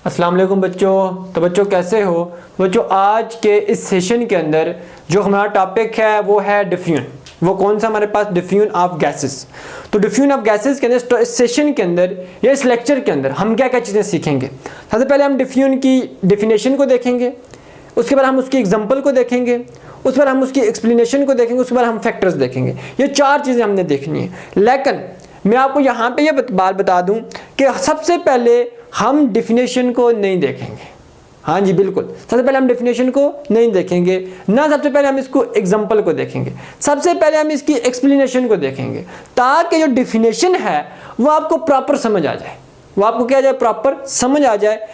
अस्सलाम वालेकुम बच्चों। तो बच्चों कैसे हो बच्चों? आज के इस सेशन के अंदर जो हमारा टॉपिक है वो है डिफ्यूजन। वो कौन सा हमारे पास? Diffusion of gases. तो डिफ्यूजन ऑफ गैसेस के अंदर इस सेशन के अंदर या इस लेक्चर के अंदर हम क्या क्या चीज़ें सीखेंगे? सबसे पहले हम डिफ्यूजन की डेफिनेशन को देखेंगे, उसके बाद हम उसकी एग्जांपल को देखेंगे, उस पर हम उसकी एक्सप्लेनेशन को देखेंगे, उसके बाद हम फैक्टर्स देखेंगे। ये चार चीज़ें हमने देखनी है। लेकिन मैं आपको यहाँ पे ये बात बता दूँ कि सबसे पहले हम डेफिनेशन को नहीं देखेंगे। हाँ जी बिल्कुल, सबसे पहले हम डेफिनेशन को नहीं देखेंगे ना, सबसे पहले हम इसको एग्जांपल को देखेंगे, सबसे पहले हम इसकी एक्सप्लेनेशन को देखेंगे, ताकि जो डेफिनेशन है वो आपको प्रॉपर समझ आ जाए। वो आपको क्या जाए? प्रॉपर समझ आ जाए।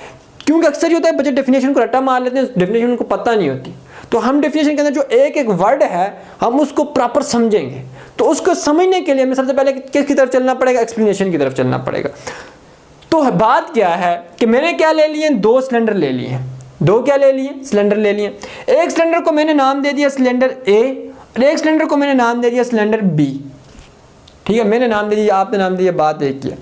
क्योंकि अक्सर ये होता है बच्चे डेफिनेशन को रट्टा मार लेते हैं, डेफिनेशन उनको पता नहीं होती। तो हम डेफिनेशन के अंदर जो एक एक वर्ड है हम उसको प्रॉपर समझेंगे। तो उसको समझने के लिए हमें सबसे पहले किसकी तरफ चलना पड़ेगा? एक्सप्लेनेशन की तरफ चलना पड़ेगा। तो बात क्या है कि मैंने क्या ले लिए? दो सिलेंडर ले लिए। दो क्या ले लिए? सिलेंडर ले लिए। एक सिलेंडर को मैंने नाम दे दिया सिलेंडर ए और एक सिलेंडर को मैंने नाम दे दिया सिलेंडर बी। ठीक है, मैंने नाम दे दिया, आपने नाम दिया, बात एक किया।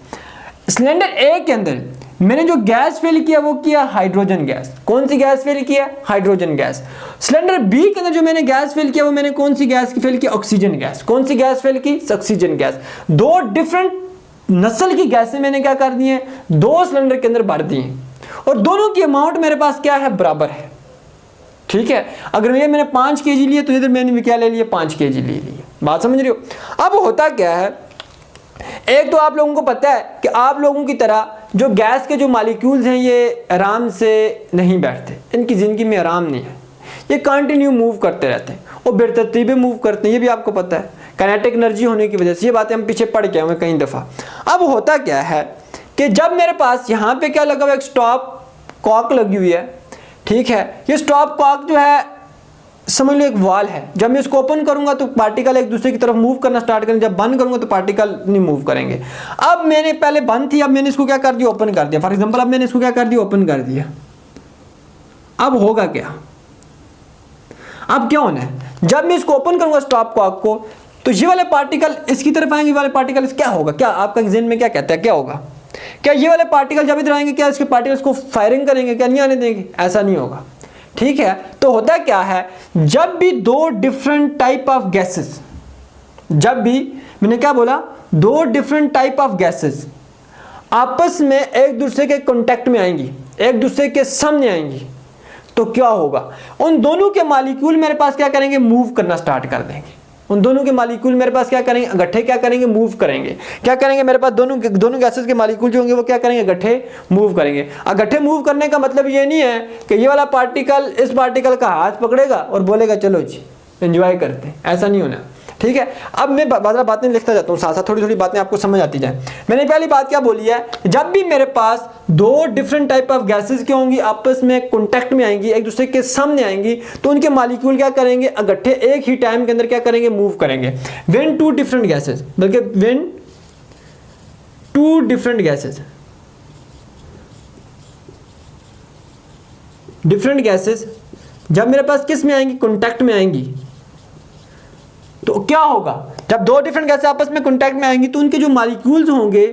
सिलेंडर ए के अंदर मैंने जो गैस फिल किया वो किया हाइड्रोजन गैस। कौन सी गैस फिल किया? Hydrogen gas. सिलेंडर बी के अंदर जो मैंने गैस फिल किया वो मैंने कौन सी गैस की फिल किया? Oxygen gas. कौन सी गैस फिल की? Oxygen gas. दो डिफरेंट नस्ल की गैसें मैंने क्या कर दी है? दो सिलेंडर के अंदर भर दी हैं और दोनों की अमाउंट मेरे पास क्या है? बराबर है। ठीक है, अगर ये मैंने 5 kg लिए तो इधर मैंने भी क्या ले लिया? 5 kg ले लिए। बात समझ रहे हो? अब होता क्या है, एक तो आप लोगों को पता है कि आप लोगों की तरह जो गैस के जो मॉलिक्यूल्स हैं ये आराम से नहीं बैठते, इनकी ज़िंदगी में आराम नहीं है, ये कंटिन्यू मूव करते रहते हैं और बेतरतीबे मूव करते हैं। ये भी आपको पता है काइनेटिक एनर्जी होने की वजह से। ये बातें हम पीछे पढ़ के आए हैं कई दफ़ा। अब होता क्या है कि जब मेरे पास यहाँ पे क्या लगा हुआ? एक स्टॉप कॉक लगी हुई है। ठीक है, ये स्टॉप कॉक जो है समझ लो एक वॉल है। जब मैं इसको ओपन करूंगा तो पार्टिकल एक दूसरे की तरफ मूव करना स्टार्ट करेंगे, जब बंद करूंगा तो पार्टिकल नहीं मूव करेंगे। अब मैंने पहले बंद थी, अब मैंने इसको क्या कर दिया? ओपन कर दिया। फॉर एग्जांपल अब मैंने इसको क्या कर दिया? ओपन कर दिया। अब होगा क्या? अब क्या होना है? जब मैं इसको ओपन करूंगा स्टॉप कॉक को तो ये वाले पार्टिकल इसकी तरफ आएंगे, ये वाले पार्टिकल क्या होगा? क्या आपका ज़हन में क्या कहता है? क्या होगा? क्या ये वाले पार्टिकल जब इधर आएंगे क्या इसके पार्टिकल्स को फायरिंग करेंगे? क्या नहीं आने देंगे? ऐसा नहीं होगा। ठीक है, तो होता क्या है, जब भी दो डिफरेंट टाइप ऑफ गैसेस, जब भी मैंने क्या बोला? दो डिफरेंट टाइप ऑफ गैसेस आपस में एक दूसरे के कांटेक्ट में आएंगी, एक दूसरे के सामने आएंगी, तो क्या होगा? उन दोनों के मॉलिक्यूल मेरे पास क्या करेंगे? मूव करना स्टार्ट कर देंगे। उन दोनों के मॉलिक्यूल मेरे पास क्या करेंगे? गट्ठे क्या करेंगे? मूव करेंगे। क्या करेंगे? मेरे पास दोनों गैसेस के मॉलिक्यूल जो होंगे वो क्या करेंगे? गट्ठे मूव करेंगे। अब गट्ठे मूव करने का मतलब ये नहीं है कि ये वाला पार्टिकल इस पार्टिकल का हाथ पकड़ेगा और बोलेगा चलो जी एंजॉय करते हैं, ऐसा नहीं होना। ठीक है, अब मैं बातें लिखता जाता हूँ, साथ साथ थोड़ी थोड़ी बातें आपको समझ आती जाए। मैंने पहली बात क्या बोली है? जब भी मेरे पास दो डिफरेंट टाइप ऑफ गैसेस क्या होंगी? आपस में कॉन्टैक्ट में आएंगी, एक दूसरे के सामने आएंगी, तो उनके मॉलिक्यूल क्या करेंगे? गट्ठे एक ही टाइम के अंदर क्या करेंगे? मूव करेंगे। व्हेन टू डिफरेंट गैसेस, बल्कि when two different gases, different gases जब मेरे पास किस में आएंगी? कॉन्टैक्ट में आएंगी, तो क्या होगा? जब दो डिफरेंट गैसेस आपस में कांटेक्ट में आएंगी तो उनके जो मॉलिक्यूल्स होंगे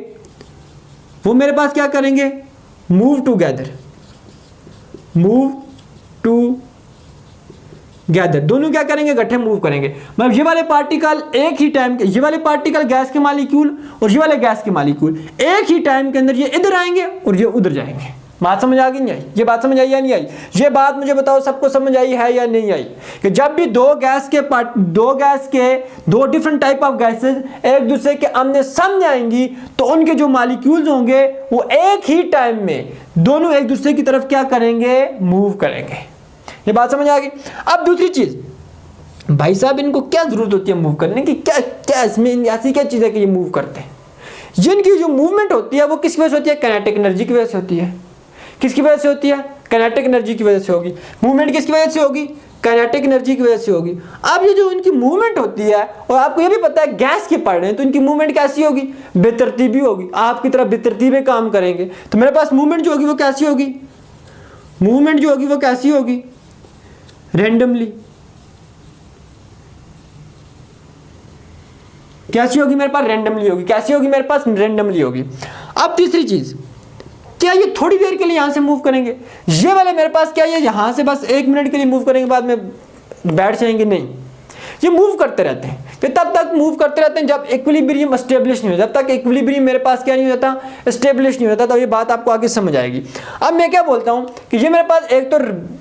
वो मेरे पास क्या करेंगे? Move together, move together. दोनों क्या करेंगे? गट्ठे मूव करेंगे। मतलब ये वाले पार्टिकल एक ही टाइम के, ये वाले पार्टिकल गैस के मॉलिक्यूल और ये वाले गैस के मॉलिक्यूल एक ही टाइम के अंदर ये इधर आएंगे और ये उधर जाएंगे। बात समझ आ गई नहीं आई? ये बात समझ आई या नहीं आई? ये बात मुझे बताओ सबको समझ आई है या नहीं आई? कि जब भी दो गैस के दो डिफरेंट टाइप ऑफ गैसेस एक दूसरे के आमने सामने आएंगी तो उनके जो मॉलिक्यूल्स होंगे वो एक ही टाइम में दोनों एक दूसरे की तरफ क्या करेंगे? मूव करेंगे। ये बात समझ आ गई? अब दूसरी चीज, भाई साहब इनको क्या जरूरत होती है मूव करने की? क्या इसमें ऐसी क्या चीज है कि ये मूव करते हैं? जिनकी जो मूवमेंट होती है वो किस वजह से होती है? काइनेटिक एनर्जी की वजह से होती है। किसकी वजह से होती है? काइनेटिक एनर्जी की वजह से होगी। मूवमेंट किसकी वजह से होगी? काइनेटिक एनर्जी की वजह से होगी। अब ये जो इनकी मूवमेंट होती है, और आपको ये भी पता है गैस के पढ़ रहे हैं तो इनकी मूवमेंट कैसी होगी? बेतरतीबी होगी। आपकी तरह बेतरतीबे काम करेंगे तो मेरे पास मूवमेंट जो होगी वो कैसी होगी? मूवमेंट जो होगी वो कैसी होगी? रैंडमली। कैसी होगी? मेरे पास रैंडमली होगी। कैसी होगी? मेरे पास रैंडमली होगी। अब तीसरी चीज, क्या ये थोड़ी देर के लिए यहाँ से मूव करेंगे? ये वाले मेरे पास क्या, ये यहाँ से बस 1 मिनट के लिए मूव करेंगे बाद में बैठ जाएंगे? नहीं, ये मूव करते रहते हैं। ये तब तक मूव करते रहते हैं जब इक्विलिब्रियम एस्टेब्लिश नहीं हो, जब तक इक्विलिब्रियम मेरे पास क्या नहीं होता, एस्टेब्लिश नहीं होता। तो ये बात आपको आगे समझ आएगी। अब मैं क्या बोलता हूँ कि ये मेरे पास एक तो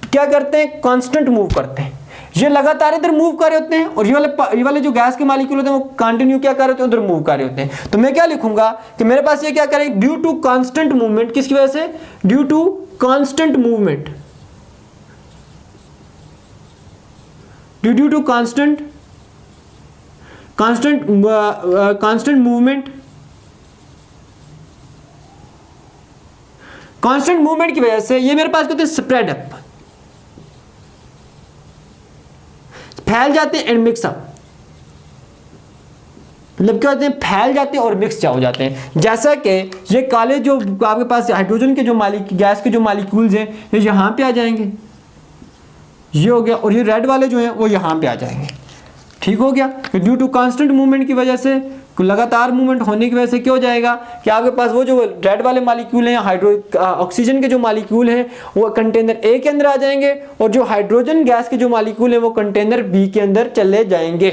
क्या करते हैं, कांस्टेंट मूव करते हैं, ये लगातार इधर मूव कर रहे होते हैं, और ये वाले जो गैस के मॉलिक्यूल होते हैं वो कंटिन्यू क्या कर रहे होते हैं, उधर मूव कर रहे होते हैं। तो मैं क्या लिखूंगा कि मेरे पास ये क्या करें, ड्यू टू कांस्टेंट मूवमेंट, किसकी वजह से, due to constant movement, due to constant movement, constant movement की वजह से ये मेरे पास कहते हैं स्प्रेड अप, फैल जाते हैं एंड मिक्स अप। मतलब क्या होते हैं, फैल जाते हैं और मिक्स हो जाते हैं। जैसा कि ये काले जो आपके पास हाइड्रोजन के जो गैस के जो मॉलिक्यूल्स हैं ये यहाँ पे आ जाएंगे, ये हो गया, और ये रेड वाले जो हैं वो यहाँ पे आ जाएंगे। ठीक हो गया। ड्यू टू कांस्टेंट मूवमेंट की वजह से, लगातार मूवमेंट होने की वजह से क्या हो जाएगा कि आपके पास वो जो रेड वाले मॉलिक्यूल हैं, ऑक्सीजन के जो मॉलिक्यूल हैं वो कंटेनर ए के अंदर आ जाएंगे, और जो हाइड्रोजन गैस के जो मॉलिक्यूल हैं वो कंटेनर बी के अंदर चले जाएंगे।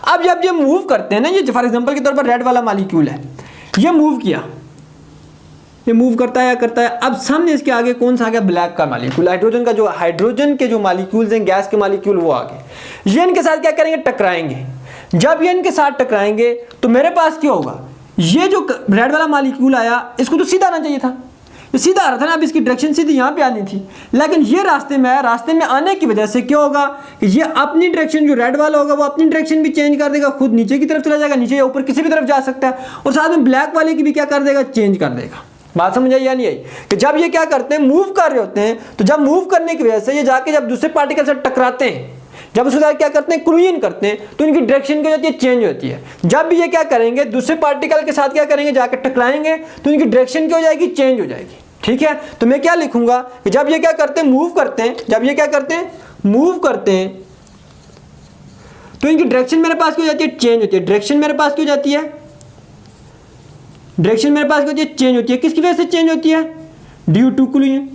अब जब ये मूव करते हैं ना, ये फॉर एग्जांपल के तौर पर रेड वाला मॉलिक्यूल है, ये मूव किया, ये मूव करता है या करता है। अब सामने इसके आगे कौन सा आ गया, ब्लैक का मॉलिक्यूल, हाइड्रोजन के जो मॉलिक्यूल्स हैं, गैस के मॉलिक्यूल वो आ गए। ये इनके साथ क्या करेंगे, टकराएंगे। जब ये इनके साथ टकराएंगे तो मेरे पास क्या होगा, ये जो रेड वाला मॉलिक्यूल आया इसको तो सीधा आना चाहिए था, ये सीधा आ रहा था ना, अब इसकी डायरेक्शन सीधी यहाँ पे आनी थी, लेकिन ये रास्ते में आया। रास्ते में आने की वजह से क्या होगा कि ये अपनी डायरेक्शन, जो रेड वाला होगा वो अपनी डायरेक्शन भी चेंज कर देगा, खुद नीचे की तरफ चला जाएगा, नीचे या ऊपर किसी भी तरफ जा सकता है, और साथ में ब्लैक वाले की भी क्या कर देगा, चेंज कर देगा। बात समझ आई या नहीं आई? कि जब ये क्या करते हैं, मूव कर रहे होते हैं, तो जब मूव करने की वजह से ये जाके जब दूसरे पार्टिकल से टकराते हैं, जब उसके साथ क्या करते हैं, कोलिजन करते हैं, तो इनकी डायरेक्शन क्या होती है, चेंज होती है। जब भी ये क्या करेंगे, दूसरे पार्टिकल के साथ क्या करेंगे, जाकर टकराएंगे, तो इनकी डायरेक्शन क्या हो जाएगी, चेंज हो जाएगी। ठीक है, तो मैं क्या लिखूंगा कि जब ये क्या करते हैं, मूव करते हैं, जब ये क्या करते हैं, मूव करते हैं, तो इनकी डायरेक्शन मेरे पास क्या हो जाती है, चेंज होती है। डायरेक्शन मेरे पास क्या हो जाती है, डायरेक्शन मेरे पास क्या होती है, चेंज होती है। किसकी वजह से चेंज होती है, ड्यू टू कोलिजन।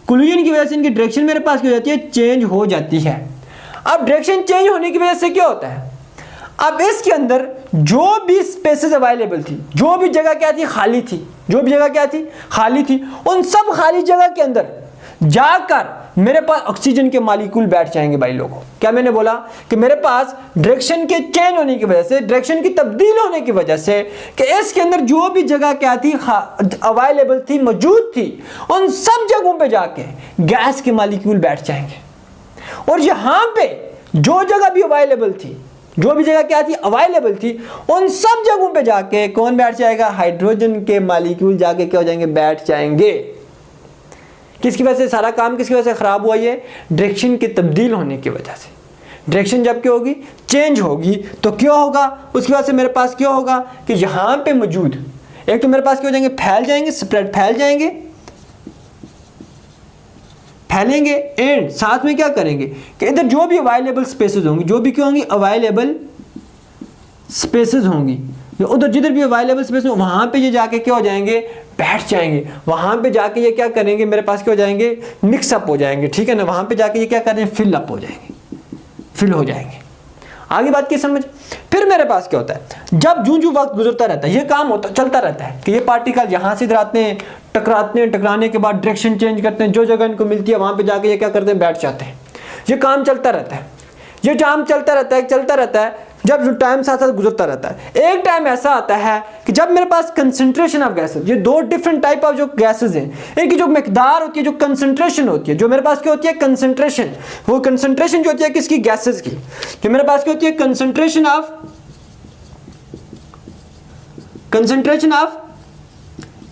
कोलिजन की वजह से इनकी डायरेक्शन मेरे पास क्या हो जाती है, चेंज हो जाती है। अब डायरेक्शन चेंज होने की वजह से क्या होता है, अब इसके अंदर जो भी स्पेसेस अवेलेबल थी, जो भी जगह क्या थी, खाली थी, जो भी जगह क्या थी, खाली थी, उन सब खाली जगह के अंदर जाकर मेरे पास ऑक्सीजन के मॉलिक्यूल बैठ जाएंगे। भाई लोगों, क्या मैंने बोला कि मेरे पास डायरेक्शन के चेंज होने की वजह से, डायरेक्शन की तब्दील होने की वजह से, कि इसके अंदर जो भी जगह क्या थी, अवेलेबल थी, मौजूद थी, उन सब जगहों पे जाके गैस के मॉलिक्यूल बैठ जाएंगे। और यहाँ पे जो जगह भी अवेलेबल थी, जो भी जगह क्या थी, अवेलेबल थी, उन सब जगहों पे जाके कौन बैठ जाएगा, हाइड्रोजन के मॉलिक्यूल जाके क्या हो जाएंगे, बैठ जाएंगे। किसकी वजह से सारा काम, किसकी वजह से खराब हुआ, ये डायरेक्शन की तब्दील होने की वजह से। डायरेक्शन जब क्या होगी, चेंज होगी, तो क्या होगा, उसकी वजह से मेरे पास क्या होगा कि यहाँ पे मौजूद, एक तो मेरे पास क्या हो जाएंगे, फैल जाएंगे, स्प्रेड, फैल जाएंगे, फैलेंगे, एंड साथ में क्या करेंगे कि इधर जो भी अवेलेबल स्पेसेस होंगी, जो भी क्या होंगी, अवेलेबल स्पेसेस होंगी, उधर जिधर भी अवेलेबल स्पेस हो वहां पे ये जाके क्या हो जाएंगे, बैठ जाएंगे। वहां पे जाके ये क्या करेंगे, मेरे पास क्या हो जाएंगे, मिक्सअप हो जाएंगे। ठीक है ना, वहां पे जाके ये क्या करेंगे, फिल अप हो जाएंगे, फिल हो जाएंगे। आगे बात की समझ। फिर मेरे पास क्या होता है, जब जूं वक्त गुजरता रहता है, ये काम होता चलता रहता है कि ये पार्टिकल यहाँ से इधर आते हैं, टकराते हैं, टकराने के बाद डायरेक्शन चेंज करते हैं, जो जगह इनको मिलती है वहां पे जाके ये क्या करते हैं, बैठ जाते हैं। ये काम चलता रहता है, ये काम चलता रहता है, चलता रहता है। जब जो टाइम साथ साथ गुजरता रहता है, एक टाइम ऐसा आता है कि जब मेरे पास कंसंट्रेशन ऑफ गैसेस, ये दो डिफरेंट टाइप ऑफ जो गैसेस हैं, इनकी जो मिकदार होती है, जो कंसंट्रेशन होती है, जो मेरे पास क्या होती है, कंसंट्रेशन, वो कंसंट्रेशन जो होती है किसकी, गैसेस की, जो मेरे पास क्या होती है, कंसंट्रेशन ऑफ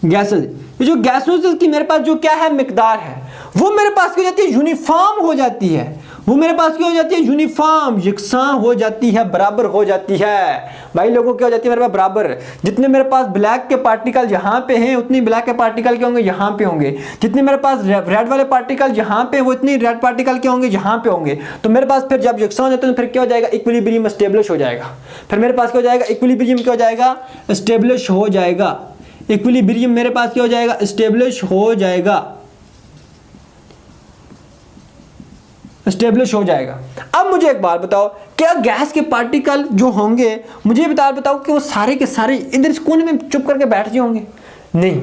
गैसेस। ये जो गैसेस की मेरे पास जो क्या है, मिकदार है, वो मेरे पास क्या हो जाती है, यूनिफॉर्म हो जाती है। वो मेरे पास क्या हो जाती है, यूनिफॉर्म, यकसां हो जाती है, बराबर हो जाती है। भाई लोगों क्या हो जाती है मेरे पास, बराबर। जितने मेरे पास ब्लैक के पार्टिकल यहाँ पे हैं, उतनी ब्लैक के पार्टिकल क्या होंगे, यहाँ पे होंगे। जितने मेरे पास रेड वाले पार्टिकल यहाँ पे, वो इतनी रेड पार्टिकल क्या होंगे, यहाँ पे होंगे। तो मेरे पास फिर जब यकसां हो जाते हैं तो फिर क्या हो जाएगा, इक्विलिब्रियम एस्टेब्लिश हो जाएगा। फिर मेरे पास क्या हो जाएगा, इक्विलिब्रियम क्या हो जाएगा, एस्टेब्लिश हो जाएगा। इक्विलिब्रियम मेरे पास क्या हो जाएगा, स्टेब्लिश हो जाएगा, स्टेब्लिश हो जाएगा। अब मुझे एक बात बताओ, क्या गैस के पार्टिकल जो होंगे, मुझे बताओ कि वो सारे के सारे इधर इस कोने में चुप करके बैठ जाए होंगे? नहीं,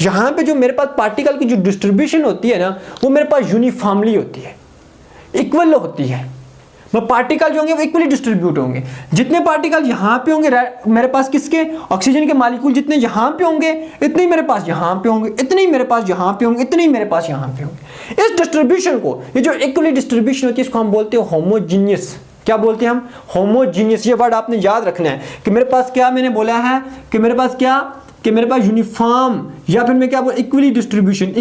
यहां पे जो मेरे पास पार्टिकल की जो डिस्ट्रीब्यूशन होती है ना, वो मेरे पास यूनिफॉर्मली होती है, इक्वल होती है। पार्टिकल जो होंगे वो इक्वली डिस्ट्रीब्यूट होंगे। जितने पार्टिकल यहाँ पे होंगे मेरे पास किसके, ऑक्सीजन के मॉलिक्यूल जितने यहाँ पे होंगे इतने ही मेरे पास यहाँ पे होंगे, इतने ही मेरे पास यहाँ पे होंगे, इतने ही मेरे पास यहाँ पे होंगे। इस डिस्ट्रीब्यूशन को, ये जो इक्वली डिस्ट्रीब्यूशन होती है, इसको हम बोलते हैं होमोजीनियस। क्या बोलते हैं हम? होमोजीनियस। ये वर्ड आपने याद रखना है कि मेरे पास क्या मैंने बोला है कि मेरे पास क्या, कि मेरे पास यूनिफॉर्म, या फिर मैं क्या बोल, equally distribution,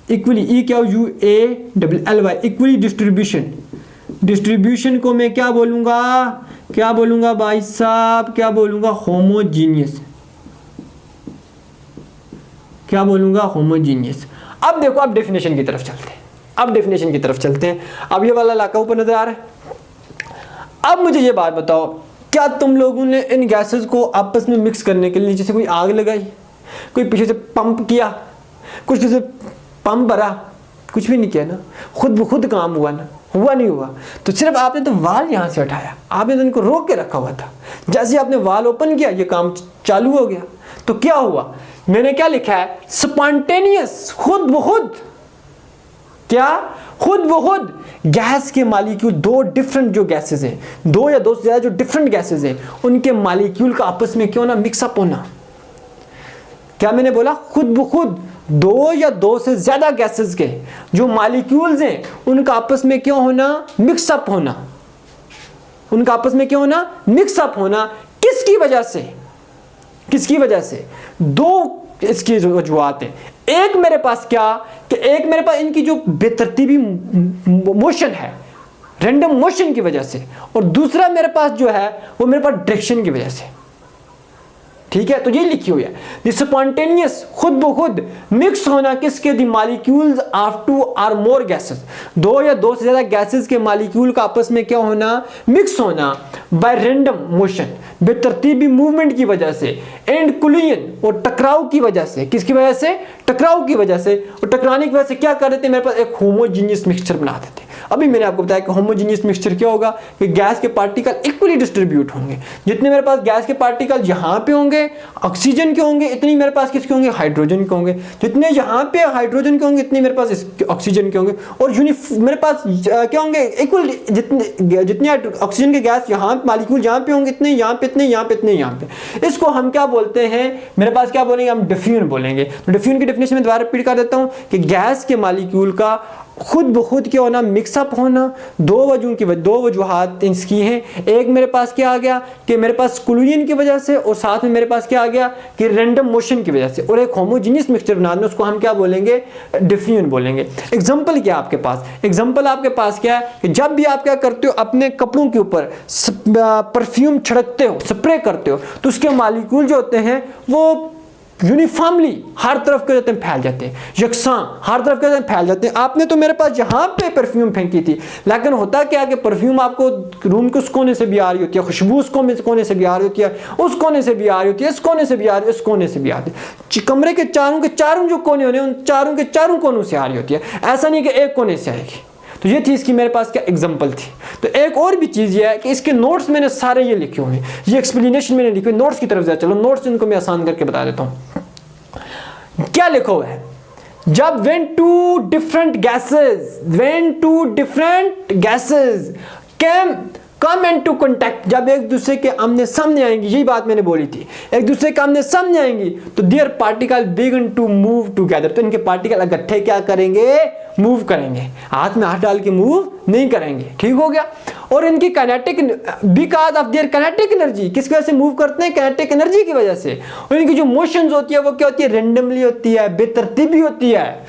equally E Q U A double L Y, equally distribution. Distribution को मैं क्या बोलूंगा भाई साहब, क्या बोलूंगा, होमोजीनियस। क्या बोलूंगा, होमोजीनियस। अब देखो, अब डेफिनेशन की तरफ चलते हैं। अब ये वाला इलाका ऊपर नजर आ रहा है। अब मुझे ये बात बताओ, क्या तुम लोगों ने इन गैसेस को आपस में मिक्स करने के लिए जैसे कोई आग लगाई, कोई पीछे से पंप किया, कुछ जैसे पंप भरा, कुछ भी नहीं किया ना, खुद ब खुद काम हुआ ना, हुआ नहीं हुआ। तो सिर्फ आपने तो वाल यहाँ से हटाया, आपने तो इनको रोक के रखा हुआ था। जैसे आपने वाल ओपन किया, ये काम चालू हो गया। तो क्या हुआ, मैंने क्या लिखा है, स्पॉन्टेनियस, खुद ब खुद। क्या? खुद ब खुद गैस के मॉलिक्यूल, दो डिफरेंट जो गैसेस हैं, दो या दो से ज्यादा जो डिफरेंट गैसेस हैं, उनके मॉलिक्यूल का आपस में क्यों ना मिक्सअप होना। क्या मैंने बोला? खुद ब खुद दो या दो से ज्यादा गैसेस के जो मॉलिक्यूल्स हैं, उनका आपस में क्यों होना, मिक्सअप होना। उनका आपस में क्यों होना, मिक्सअप होना। किसकी वजह से? किसकी वजह से? दो इसकी वजूहत है। एक मेरे पास क्या, कि एक मेरे पास इनकी जो बेतरतीबी मोशन है, रैंडम मोशन की वजह से, और दूसरा मेरे पास जो है वो मेरे पास डायरेक्शन की वजह से। ठीक है, तो ये लिखी हुई है, स्पॉन्टेनियस, खुद ब खुद मिक्स होना किसके, दी मॉलिक्यूल्स ऑफ टू और मोर गैसेस, दो या दो से ज्यादा गैसेस के मॉलिक्यूल का आपस में क्या होना, मिक्स होना, बाय रैंडम मोशन, बेतरतीबी मूवमेंट की वजह से, एंड कोलिजन, और टकराव की वजह से। किसकी वजह से? टकराव की वजह से। और टकराने की वजह से क्या कर देते हैं, मेरे पास एक होमोजीनियस मिक्सचर बना देते हैं। अभी मैंने आपको बताया कि होमोजीनियस मिक्सचर क्या होगा, कि गैस के पार्टिकल इक्वली डिस्ट्रीब्यूट होंगे। जितने मेरे पास गैस के पार्टिकल यहाँ पे होंगे ऑक्सीजन के होंगे, इतनी मेरे पास किसके होंगे, हाइड्रोजन के होंगे। जितने यहाँ पे हाइड्रोजन के होंगे, इतने मेरे पास ऑक्सीजन के होंगे। और मेरे पास क्या होंगे, इक्वल, जितने ऑक्सीजन के गैस यहाँ मॉलिक्यूल यहाँ पे होंगे, इतने यहाँ पे, इतने यहाँ पे, इतने यहाँ पे। इसको हम क्या बोलते हैं, मेरे पास क्या बोलेंगे, हम डिफ्यूजन बोलेंगे। तो डिफ्यूजन की डेफिनेशन में दोबारा रिपीट कर देता हूँ कि गैस के मॉलिक्यूल का खुद ब खुद क्या होना, मिक्सअप होना। दो वजूहात इसकी हैं। एक मेरे पास क्या आ गया कि मेरे पास कोलिजन की वजह से, और साथ में मेरे पास क्या आ गया कि रैंडम मोशन की वजह से, और एक होमोजीनियस मिक्सचर बना देना, उसको हम क्या बोलेंगे, डिफ्यूजन बोलेंगे। एग्जांपल क्या आपके पास, एग्जांपल आपके पास क्या है कि जब भी आप क्या करते हो, अपने कपड़ों के ऊपर परफ्यूम छिड़कते हो, स्प्रे करते हो, तो उसके मॉलिक्यूल जो होते हैं वो यूनिफॉर्मली हर तरफ के फैल जाते हैं, यकसां हर तरफ के फैल जाते हैं। आपने तो मेरे पास यहाँ पे परफ्यूम फेंकी थी, लेकिन होता क्या कि परफ्यूम आपको रूम के उस कोने से भी आ रही होती है, खुशबू उस कोने से भी आ रही होती है, उस कोने से भी आ रही होती है, इस कोने से भी आ रही है, इस कोने से भी आ रही है। कमरे के चारों जो कोने होने, उन चारों के चारों कोनों से आ रही होती है। ऐसा नहीं कि एक कोने से आएगी। तो ये थी इसकी मेरे पास क्या एग्जांपल थी। तो एक और भी चीज़ ये है कि इसके नोट्स मैंने सारे ये लिखे हुए हैं, ये एक्सप्लेनेशन मैंने लिखे हुए। नोट्स की तरफ जा, चलो नोट्स इनको मैं आसान करके बता देता हूँ। क्या लिखा हुआ है, जब when two different gases come into contact, जब एक दूसरे के आमने सामने आएंगी, यही बात मैंने बोली थी, एक दूसरे के आमने सामने आएंगी, तो their particle begin to move together, तो इनके पार्टिकल इकट्ठे क्या करेंगे, मूव करेंगे। हाथ में हाथ डाल के मूव नहीं करेंगे, ठीक हो गया। और इनकी kinetic, because of their kinetic energy, किस वजह से मूव करते हैं, काइनेटिक एनर्जी की वजह से। और इनकी जो मोशंस होती है वो क्या होती है, रैंडमली होती है, बेतरतीबी होती है,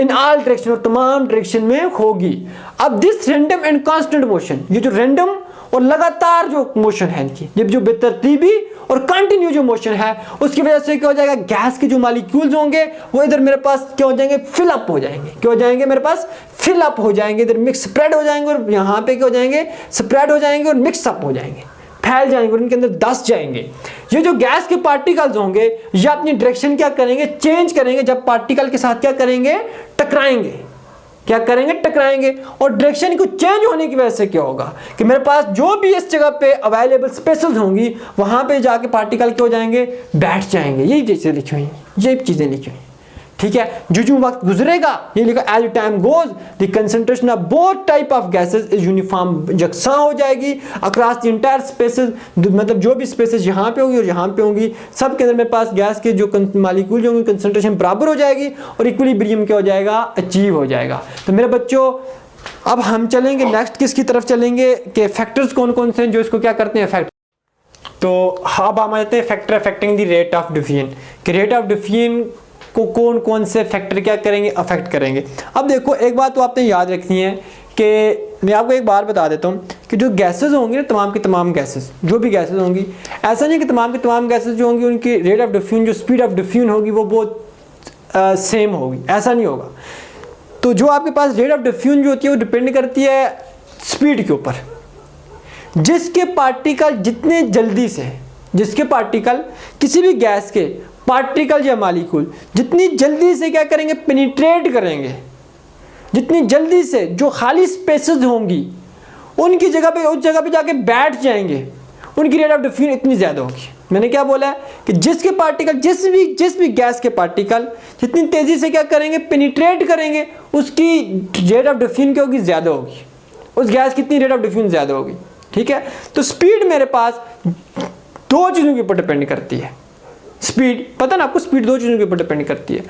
इन ऑल डायरेक्शन, और तमाम डायरेक्शन में होगी। अब this random and constant motion, ये जो रैंडम और लगातार जो मोशन है इनकी, ये जो बेतरतीबी और कंटिन्यू जो मोशन है, उसकी वजह से क्या हो जाएगा, गैस के जो मॉलिक्यूल्स होंगे वो इधर मेरे पास क्या हो जाएंगे, फिल अप हो जाएंगे। क्या हो जाएंगे, मेरे पास फिल अप हो जाएंगे, इधर मिक्स स्प्रेड हो जाएंगे, और यहाँ पे क्या हो जाएंगे, स्प्रेड हो जाएंगे और मिक्स अप हो जाएंगे, फैल जाएंगे और इनके अंदर दस जाएंगे। ये जो गैस के पार्टिकल्स होंगे ये अपनी डायरेक्शन क्या करेंगे, चेंज करेंगे जब पार्टिकल के साथ क्या करेंगे, टकराएंगे। क्या करेंगे, टकराएंगे। और डायरेक्शन को चेंज होने की वजह से क्या होगा कि मेरे पास जो भी इस जगह पे अवेलेबल स्पेसेस होंगी वहां पे जाके पार्टिकल क्या हो जाएंगे, बैठ जाएंगे। यही चीजें लिखी हुई हैं, यही चीजें लिखी हुई हैं, ठीक है। जो वक्त गुजरेगा, ये लिखा as time goes the concentration of both type of gases is uniform, यकसां हो जाएगी अक्रॉस द इंटायर स्पेसेस, मतलब जो भी स्पेसेस यहाँ पे होगी और यहाँ पे होंगी, सब के अंदर मेरे पास गैस के जो मालिक्यूल जो होंगे कंसंट्रेशन बराबर हो जाएगी और इक्विलिब्रियम क्या हो जाएगा, अचीव हो जाएगा। तो मेरे बच्चों अब हम चलेंगे नेक्स्ट किसकी तरफ चलेंगे कि फैक्टर्स कौन कौन से हैं जो इसको क्या करते हैं, इफेक्ट। तो अब हम आते हैं factor affecting the rate of diffusion, कि रेट ऑफ डिफ्यूजन को कौन कौन से फैक्टर क्या करेंगे, अफेक्ट करेंगे। अब देखो एक बात तो आपने याद रखनी है कि मैं आपको एक बार बता देता हूँ कि जो गैसेस होंगी ना, तमाम की तमाम गैसेस, जो भी गैसेस होंगी, ऐसा नहीं कि तमाम की तमाम गैसेस जो होंगी उनकी रेट ऑफ डिफ्यूजन, जो स्पीड ऑफ डिफ्यूजन होगी वो बहुत सेम होगी, ऐसा नहीं होगा। तो जो आपके पास रेट ऑफ डिफ्यूजन जो होती है वो डिपेंड करती है स्पीड के ऊपर। जिसके पार्टिकल जितने जल्दी से, जिसके पार्टिकल किसी भी गैस के पार्टिकल या मॉलिक्यूल जितनी जल्दी से क्या करेंगे, पेनिट्रेट करेंगे, जितनी जल्दी से जो खाली स्पेसेस होंगी उनकी जगह पे, उस जगह पे जाके बैठ जाएंगे, उनकी रेट ऑफ डिफ्यूजन इतनी ज़्यादा होगी। मैंने क्या बोला है कि जिसके पार्टिकल, जिस भी गैस के पार्टिकल जितनी तेज़ी से क्या करेंगे, पेनिट्रेट करेंगे, उसकी रेट ऑफ डिफ्यूजन क्या होगी, ज़्यादा होगी। उस गैस की इतनी रेट ऑफ डिफ्यूजन ज़्यादा होगी, ठीक है। तो स्पीड मेरे पास दो चीज़ों के ऊपर डिपेंड करती है। स्पीड, पता ना आपको, स्पीड दो चीज़ों के ऊपर डिपेंड करती है।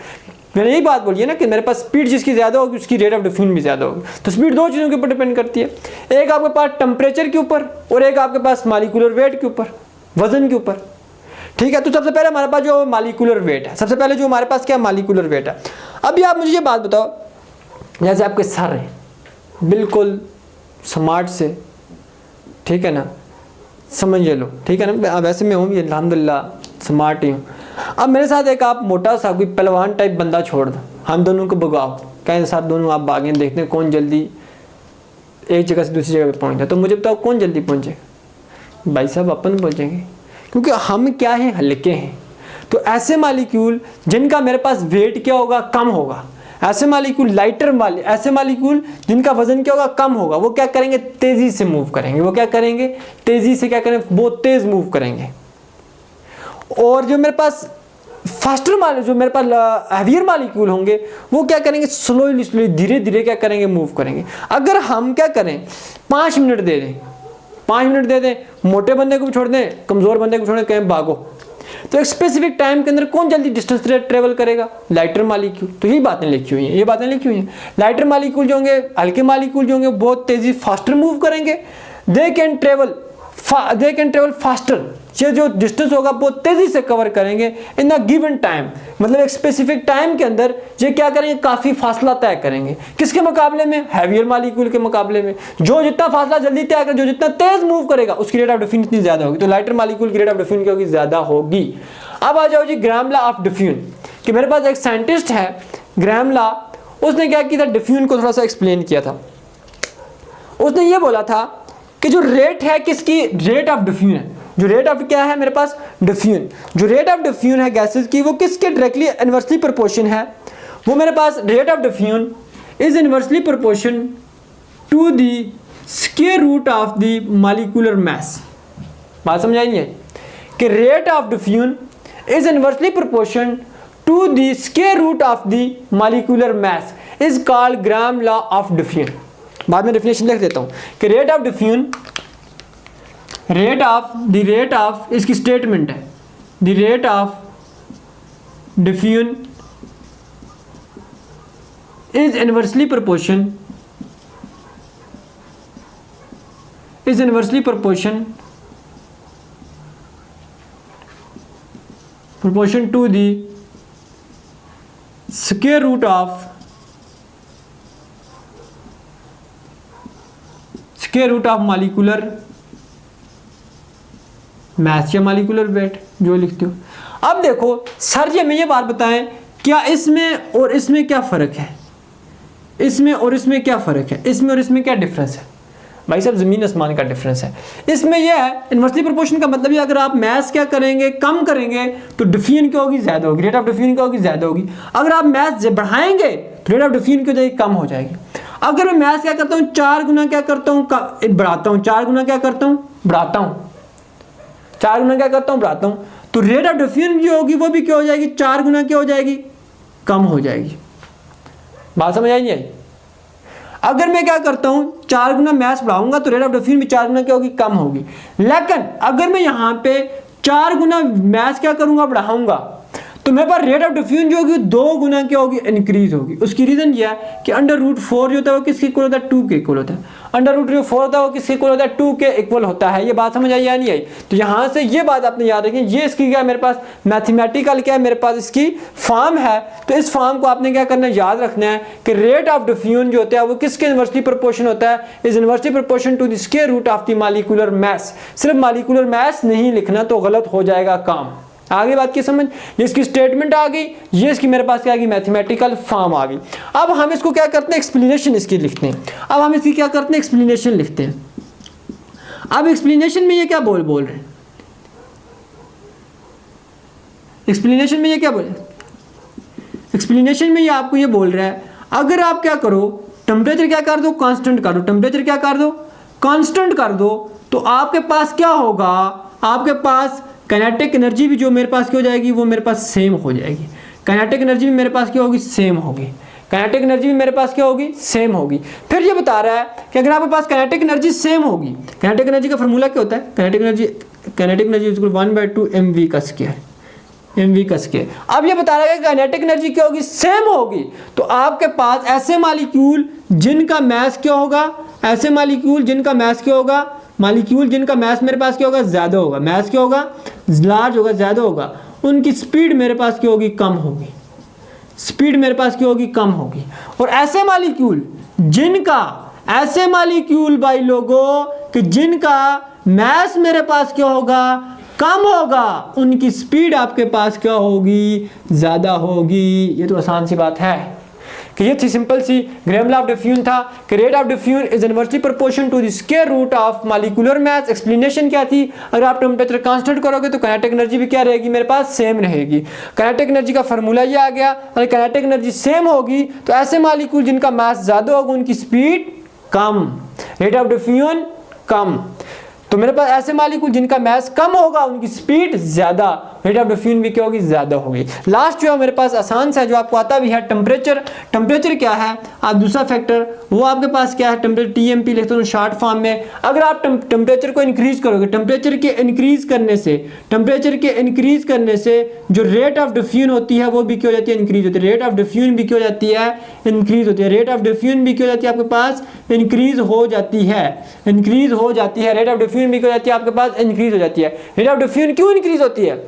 मैंने यही बात बोली है ना कि मेरे पास स्पीड जिसकी ज़्यादा होगी उसकी रेट ऑफ डिफ्यूजन भी ज़्यादा होगी। तो स्पीड दो चीज़ों के ऊपर डिपेंड करती है, एक आपके पास टेम्परेचर के ऊपर और एक आपके पास मॉलिक्यूलर वेट के ऊपर, वजन के ऊपर, ठीक है। तो सबसे पहले हमारे पास जो मॉलिक्यूलर वेट है, सबसे पहले जो हमारे पास क्या मॉलिक्यूलर वेट है। अभी आप मुझे ये बात बताओ, जैसे आपके सर हैं बिल्कुल स्मार्ट से, ठीक है ना, समझ लो, ठीक है ना, वैसे मैं हूँ भी अल्हम्दुलिल्लाह स्मार्ट ही हूँ। अब मेरे साथ एक आप मोटा सा कोई पहलवान टाइप बंदा छोड़ दो, हम दोनों को भगाओ, कहें साथ दोनों आप भागें, देखते हैं कौन जल्दी एक जगह से दूसरी जगह पे पहुँच जाए। तो मुझे बताओ कौन जल्दी पहुँचेगा? भाई साहब अपन पहुँचेंगे, क्योंकि हम क्या हैं, हल्के हैं। तो ऐसे मॉलिक्यूल जिनका मेरे पास वेट क्या होगा, कम होगा, ऐसे मॉलिक्यूल ऐसे मॉलिक्यूल जिनका वजन क्या होगा, कम होगा, वो क्या करेंगे, तेजी से मूव करेंगे। वो क्या करेंगे, तेजी से क्या करेंगे, बहुत तेज मूव करेंगे। और जो मेरे पास फास्टर जो मेरे पास हैवियर मॉलिक्यूल होंगे वो क्या करेंगे, स्लोली धीरे धीरे क्या करेंगे, मूव करेंगे। अगर हम क्या करें, 5 मिनट दे दें, 5 मिनट दे दें, मोटे बंदे को भी छोड़ दें, कमजोर बंदे को छोड़ दें, कहें भागो, तो एक स्पेसिफिक टाइम के अंदर कौन जल्दी डिस्टेंस ट्रेवल करेगा, लाइटर मॉलिक्यूल। तो यही बातें लिखी हुई हैं, ये बातें लिखी हुई हैं। लाइटर मॉलिक्यूल जो होंगे, हल्के मॉलिक्यूल जो होंगे, बहुत तेजी फास्टर मूव करेंगे। दे कैन ट्रेवल फास्टर, ये जो डिस्टेंस होगा बहुत तेजी से कवर करेंगे इन द गिवन टाइम, मतलब एक स्पेसिफिक टाइम के अंदर ये क्या करेंगे, काफी फासला तय करेंगे। किसके मुकाबले में, हैवियर मॉलिक्यूल के मुकाबले में। जो जितना फासला जल्दी तय करे, जो जितना तेज मूव करेगा, उसकी रेट ऑफ डिफ्यूजन इतनी ज्यादा होगी। तो लाइटर मॉलिक्यूल की रेट ऑफ डिफ्यूजन क्या होगी, ज्यादा होगी। अब आ जाओ जी ग्राहम लॉ ऑफ डिफ्यूजन, कि मेरे पास एक साइंटिस्ट है ग्राहम लॉ, उसने क्या किया था, डिफ्यूजन को थोड़ा सा एक्सप्लेन किया था। उसने ये बोला था कि जो रेट है किसकी, रेट ऑफ डिफ्यूजन है, जो रेट ऑफ क्या है मेरे पास, डिफ्यूजन, जो रेट ऑफ डिफ्यूजन है गैसेस की, वो किसके डायरेक्टली इनवर्सली प्रोपोर्शन है। वो मेरे पास rate of diffusion is inversely proportion to the square root of the molecular mass. बात समझ आई है कि rate of diffusion is inversely proportion to the square root of the molecular mass is called Graham law of diffusion. बाद में definition लिख देता हूं कि rate of diffusion, rate of इसकी स्टेटमेंट है, the rate of diffusion is inversely proportion to the square root of molecular mass या molecular wait, जो लिखते हो। अब देखो सर जी हमें ये बात बताएं, क्या इसमें और इसमें क्या फ़र्क है, इसमें और इसमें क्या फ़र्क है, इसमें और इसमें क्या डिफरेंस है। भाई साहब ज़मीन आसमान का डिफरेंस है। इसमें यह है इन्वर्सली प्रोपोर्शन का मतलब ये, अगर आप मैथ्स क्या करेंगे, कम करेंगे तो डिफ्यूजन क्या होगी, ज़्यादा होगी, रेट ऑफ डिफ्यूजन क्या होगी, ज़्यादा होगी। अगर आप मैथ्स बढ़ाएंगे तो रेट ऑफ डिफ्यूजन क्या हो जाएगी, कम हो जाएगी। अगर मैं मैथ्स क्या करता हूँ, 4 गुना क्या करता हूँ, बढ़ाता हूँ, 4 गुना क्या करता हूँ, बढ़ाता हूँ, 4 गुना क्या करता हूँ, बढ़ाता हूँ, तो रेट ऑफ डिफ्यूजन जो होगी वो भी क्या हो जाएगी, 4 गुना क्या हो जाएगी, कम हो जाएगी। बात समझ आई नहीं आई? अगर मैं क्या करता हूं, 4 गुना मैथ्स बढ़ाऊंगा तो रेट ऑफ डिफ्यूजन भी 4 गुना क्या होगी, कम होगी। लेकिन अगर मैं यहां पे 4 गुना मैथ्स क्या करूंगा, बढ़ाऊंगा, तो मेरे पास रेट ऑफ डिफ्यूजन जो होगी 2 गुना क्या होगी, इंक्रीज होगी। उसकी रीजन यह है कि √4 जो होता है वो किसके इक्वल होता है, 2 के इक्वल होता है। √4 होता है वो किसके इक्वल होता है, 2 के इक्वल होता है। ये बात समझ आई या नहीं आई? तो यहाँ से ये बात आपने याद रखी, ये इसकी क्या है, मेरे पास मैथमेटिकल क्या है, मेरे पास इसकी फॉर्म है। तो इस फॉर्म को आपने क्या करना है, याद रखना है कि रेट ऑफ डिफ्यूजन जो होता है वो किसके इनवर्सली प्रोपोर्शन होता है, is inversely proportion to the square root of the molecular mass. सिर्फ मॉलिक्यूलर मास नहीं लिखना तो गलत हो जाएगा काम। आगे बात की समझ, ये इसकी स्टेटमेंट आ गई, ये इसकी मेरे पास क्या आ गई, मैथमेटिकल फॉर्म आ गई। अब हम इसको क्या करते हैं, एक्सप्लेनेशन इसकी लिखते हैं। अब हम इसकी क्या करते हैं, एक्सप्लेनेशन लिखते हैं। अब एक्सप्लेनेशन में ये क्या बोल रहे हैं, एक्सप्लेनेशन में ये क्या बोल रहे हैं, एक्सप्लेनेशन में ये आपको ये बोल रहा है, अगर आप क्या करो, टेम्परेचर क्या कर दो, कांस्टेंट कर दो, टेम्परेचर क्या कर दो, कांस्टेंट कर दो, तो आपके पास क्या होगा, आपके पास काइनेटिक एनर्जी भी जो मेरे पास क्या हो जाएगी, वो मेरे पास सेम हो जाएगी। काइनेटिक एनर्जी भी मेरे पास क्या होगी, सेम होगी। काइनेटिक एनर्जी भी मेरे पास क्या होगी, सेम होगी। फिर ये बता रहा है कि अगर आपके पास काइनेटिक एनर्जी सेम होगी, काइनेटिक एनर्जी का फॉर्मूला क्या होता है, काइनेटिक एनर्जी इक्वल 1/2 mv का स्क्वायर, mv का स्क्वायर। अब ये बता रहा है कि काइनेटिक एनर्जी क्या होगी, सेम होगी। तो आपके पास ऐसे मॉलिक्यूल जिनका मास क्या होगा, ऐसे मॉलिक्यूल जिनका मास क्या होगा, मॉलिक्यूल जिनका मास मेरे पास क्या होगा, ज़्यादा होगा, मास क्या होगा, लार्ज होगा, ज़्यादा होगा, उनकी स्पीड मेरे पास क्या होगी, कम होगी, स्पीड मेरे पास क्या होगी, कम होगी। और ऐसे मॉलिक्यूल जिनका, ऐसे मॉलिक्यूल भाई लोगों कि जिनका मास मेरे पास क्या होगा, कम होगा, उनकी स्पीड आपके पास क्या होगी, ज़्यादा होगी। ये तो आसान सी बात है कि ये थी सिंपल सी ग्राहम लॉ ऑफ डिफ्यूजन था कि rate of diffusion is inversely proportion to the square root of molecular mass. Explanation क्या थी, अगर आप टेम्परेचर कांस्टेंट करोगे तो काइनेटिक एनर्जी भी क्या रहेगी, मेरे पास सेम रहेगी। काइनेटिक एनर्जी का फार्मूला ये आ गया, अगर काइनेटिक एनर्जी सेम होगी तो ऐसे मॉलिक्यूल जिनका मास ज़्यादा होगा उनकी स्पीड कम, रेट ऑफ डिफ्यूजन कम। तो मेरे पास ऐसे मॉलिक्यूल जिनका मास कम होगा उनकी स्पीड ज़्यादा, रेट ऑफ डिफ्यूजन भी क्या होगी, ज़्यादा होगी। लास्ट जो है मेरे पास आसान सा जो आपको आता भी है, टेम्परेचर। टेम्परेचर क्या है, आप दूसरा फैक्टर वो आपके पास क्या है, टेम्परेचर TMP लिखते हो शॉर्ट फॉर्म में। अगर आप टेम्परेचर को इंक्रीज करोगे, टेम्परेचर के इंक्रीज करने से, टेम्परेचर के इंक्रीज करने से जो रेट ऑफ डिफ्यूजन होती है वो भी क्या हो जाती है, इंक्रीज होती है। रेट ऑफ डिफ्यूजन भी क्या हो जाती है, इंक्रीज होती है। रेट ऑफ डिफ्यूजन भी क्या हो जाती है, आपके पास इंक्रीज हो जाती है, इंक्रीज हो जाती है। रेट ऑफ डिफ्यूजन भी क्या हो जाती है, आपके पास इंक्रीज हो जाती है। रेट ऑफ डिफ्यूजन क्यों इंक्रीज होती है,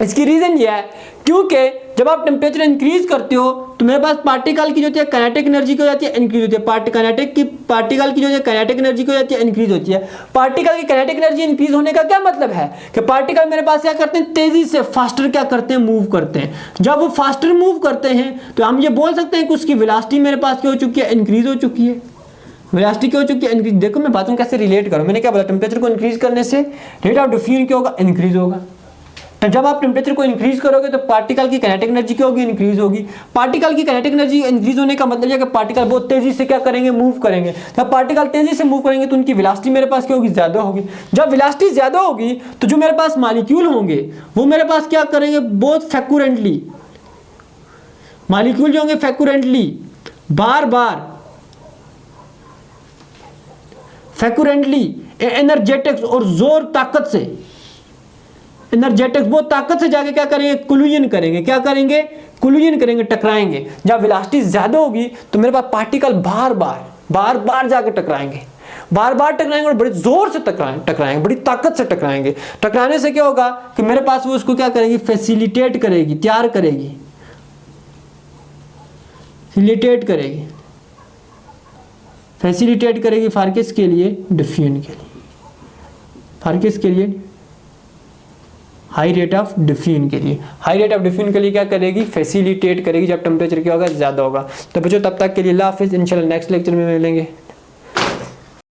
इसकी रीजन ये है क्योंकि जब आप टेम्परेचर इंक्रीज करते हो तो मेरे पास पार्टिकल की जो होती है काइनेटिक एनर्जी की हो जाती है, इंक्रीज होती है। पार्टिकल की जो है काइनेटिक एनर्जी की हो जाती है, इंक्रीज होती है। पार्टिकल की काइनेटिक एनर्जी इंक्रीज होने का क्या मतलब है कि पार्टिकल मेरे पास क्या करते हैं, तेजी से फास्टर क्या करते हैं, मूव करते हैं। जब वो फास्टर मूव करते हैं तो हम ये बोल सकते हैं कि उसकी वेलोसिटी मेरे पास क्या हो चुकी है, इंक्रीज हो चुकी है। वेलोसिटी क्या हो चुकी है, इंक्रीज। देखो मैं बातों कैसे रिलेट करूँ, मैंने क्या बोला, टेम्परेचर को इंक्रीज करने से रेट ऑफ डिफ्यूजन क्या होगा, इंक्रीज होगा। तो जब आप टेम्परेचर को इंक्रीज करोगे तो पार्टिकल की काइनेटिक एनर्जी क्या होगी, इंक्रीज होगी। पार्टिकल की काइनेटिक एनर्जी इंक्रीज होने का मतलब है कि पार्टिकल बहुत तेजी से क्या करेंगे, मूव करेंगे। जब पार्टिकल तेजी से मूव करेंगे तो उनकी वेलोसिटी मेरे पास क्या होगी, ज्यादा होगी। जब वेलोसिटी ज्यादा होगी तो जो मेरे पास मॉलिक्यूल होंगे वो मेरे पास क्या करेंगे, बहुत फ्रिक्वेंटली मॉलिक्यूल जो होंगे फ्रिक्वेंटली बार बार फ्रिक्वेंटली एनर्जेटिक्स और जोर ताकत से, एनर्जेटिक्स बहुत ताकत से जाके क्या करेंगे, कोलिजन करेंगे। क्या करेंगे, कोलिजन करेंगे, टकराएंगे। जब वेलोसिटी ज्यादा होगी तो मेरे पास पार्टिकल बार बार जाके टकराएंगे, बार बार टकराएंगे और बड़े जोर से टकराएंगे, बड़ी ताकत से टकराएंगे। टकराने से क्या होगा कि मेरे पास वो उसको क्या करेगी, फैसिलिटेट करेगी, तैयार करेगी, फैसिलिटेट करेगी, फैसिलिटेट करेगी फॉर किसके लिए, डिफ्यूजन के लिए, फॉर किसके लिए, हाई रेट ऑफ डिफ्यूजन के लिए। हाई रेट ऑफ डिफ्यूजन के लिए क्या करेगी, फैसिलिटेट करेगी जब टेम्परेचर क्या होगा, ज्यादा होगा। तो बच्चों तब तक के लिए अल्लाह हाफिज़, इंशाल्लाह नेक्स्ट लेक्चर में मिलेंगे।